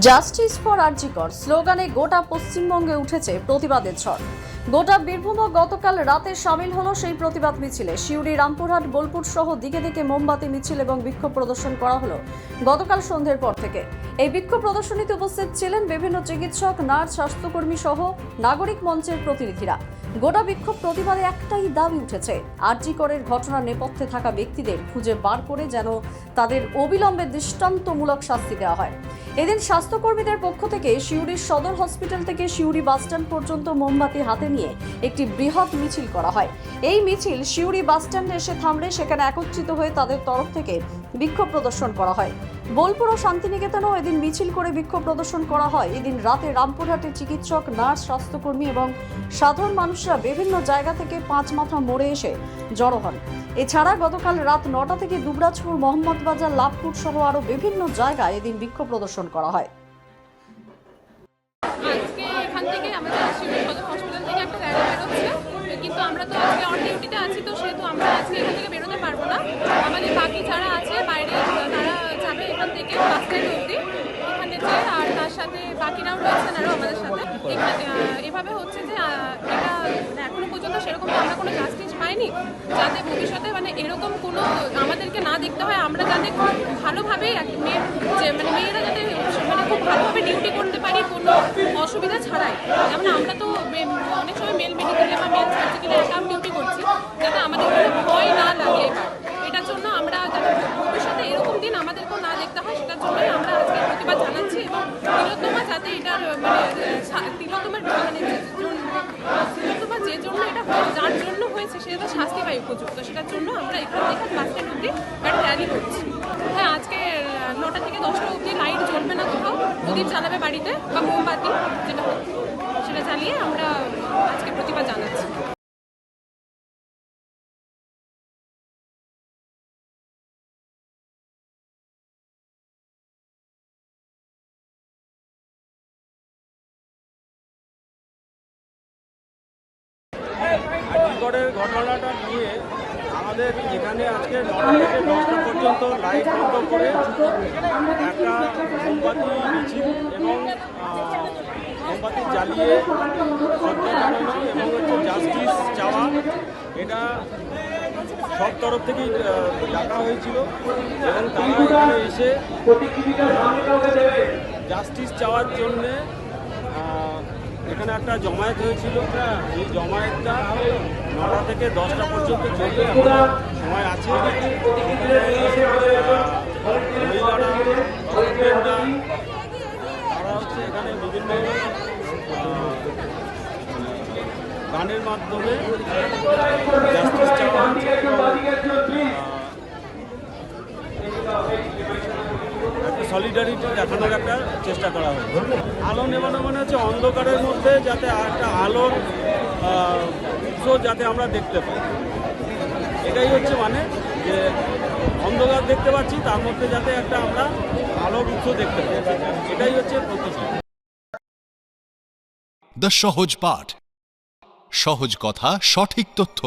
Justice for আরজি কর স্লোগানে গোটা পশ্চিমবঙ্গে উঠেছে প্রতিবাদের ঝড়। গোটা বীরভূমও গতকাল রাতে সামিল হলো সেই প্রতিবাদ মিছিলে। সিউড়ি, রামপুরহাট, বোলপুর সহ দিকে দিকে মোমবাতি মিছিল এবং বিক্ষোভ প্রদর্শন করা হলো গতকাল সন্ধ্যের পর থেকে। এই বিক্ষোভ প্রদর্শনীতে উপস্থিত ছিলেন বিভিন্ন চিকিৎসক, নার্স, স্বাস্থ্যকর্মী সহ নাগরিক মঞ্চের প্রতিনিধিরা। গোটা বিক্ষোভ প্রতিবাদে একটাই দাবি উঠেছে, আরজি করের ঘটনার নেপথ্যে থাকা ব্যক্তিদের খুঁজে বার করে যেন তাদের অবিলম্বে দৃষ্টান্তমূলক শাস্তি দেওয়া হয়। এদিন স্বাস্থ্যকর্মীদের পক্ষ থেকে সিউড়ির সদর হসপিটাল থেকে সিউড়ি বাসস্ট্যান্ড পর্যন্ত মোমবাতি হাতে নিয়ে একটি বৃহৎ মিছিল করা হয়। এই মিছিল সিউড়ি বাসস্ট্যান্ডে এসে থামলে সেখানে একত্রিত হয়ে তাদের তরফ থেকে বিক্ষোভ প্রদর্শন করা হয়। বোলপুর ও শান্তিনিকেতনেও এদিন মিছিল করে বিক্ষোভ প্রদর্শন করা হয়। এদিন রাতে রামপুরহাটের চিকিৎসক, নার্স, স্বাস্থ্যকর্মী এবং সাধারণ মানুষরা বিভিন্ন জায়গা থেকে পাঁচমাথা মোড়ে এসে জড়ো হন। এছাড়া গতকাল রাত 9টা থেকে দুবরাজপুর, মোহাম্মদবাজার, লাভপুর সহ আরও বিভিন্ন জায়গায় এদিন বিক্ষোভ প্রদর্শন করা হয়। আজকে এখান থেকে আমাদের সিউড়ি সদর হসপিটাল থেকে একটা র্যালি বেরোচ্ছে, কিন্তু আমরা তো আজকে অন ডিউটিতে আছি, তো সেহেতু আমরা আজকে এখান থেকে বেরোতে পারবো না। আমাদের বাকি যারা আছে বাইরে তারা যাবে এখান থেকে বাস স্ট্যান্ড অবধি, এখানে যে আর তার সাথে বাকিরাও রয়েছেন আরও আমাদের সাথে। এভাবে হচ্ছে যে এটা এখনো পর্যন্ত সেরকম আমরা কোনো জাস্টিস পাইনি, যাতে ভবিষ্যতে এরকম কোনো আমাদেরকে না দেখতে হয়। আমরা যাতে খুব ভালোভাবে মেয়েরা যাতে খুব ভালোভাবে ডিউটি করতে পারি কোনো অসুবিধা ছাড়াই। যেমন আমরা তো অনেক সময় মেল মেডিকেলে বা মেল সার্জিক্যালে একা ডিউটি করছি, যাতে আমাদের কোনো ভয় না লাগে। এটার জন্য আমরা যাতে ভবিষ্যতে এরকম দিন আমাদেরকেও না দেখতে হয়, সেটার জন্যই আমরা আজকে প্রতিবাদ জানাচ্ছি। এবং তিলোত্তমা যাতে এটার তিলোত্তমার যে জন্য এটা যার জন্য হয়েছে সে যাতে শাস্তি পায় উপযুক্ত, সেটার জন্য আমরা এখান থেকে বাস স্ট্যান্ড অবধি একটা র্যালি করছি। হ্যাঁ, আজকে 9টা থেকে 10টা অবধি লাইট জ্বলবে না, কোথাও প্রদীপ জ্বালাবে বাড়িতে বা মোমবাতি, যেটা সেটা জ্বালিয়ে আমরা আজকে প্রতিবাদ জানাচ্ছি। আরজিকরের ঘটনাটা নিয়ে আমাদের এখানে আজকে 9টা থেকে 10টা পর্যন্ত লাইট বন্ধ করে একটা মোমবাতি মিছিল এবং মোমবাতি জ্বালিয়ে শ্রদ্ধা জানানো এবং জাস্টিস চাওয়া, এটা সব তরফ থেকেই ডাকা হয়েছিল এবং তারা এখানে এসে জাস্টিস চাওয়ার জন্যে এখানে একটা জমায়েত হয়েছিল। এই জমায়েতটা 9টা থেকে 10টা পর্যন্ত চলবে, সময় আছে। মহিলারা, স্টুডেন্টরা তারা হচ্ছে এখানে বিভিন্ন গানের মাধ্যমে জাস্টিস চাওয়া হচ্ছে, সলিডারিটি দেখানোর একটা চেষ্টা করা হয়েছে। আলো নেবানো মানে হচ্ছে অন্ধকারের মধ্যে যাতে একটা আলোর উৎস যাতে আমরা দেখতে পাই, এটাই হচ্ছে মানে যে অন্ধকার দেখতে পাচ্ছি তার মধ্যে যাতে একটা আমরা আলোর উৎস দেখতে পাই, এটাই হচ্ছে প্রতিবাদ। দ্য সহজ পাঠ, সহজ কথা, সঠিক তথ্য।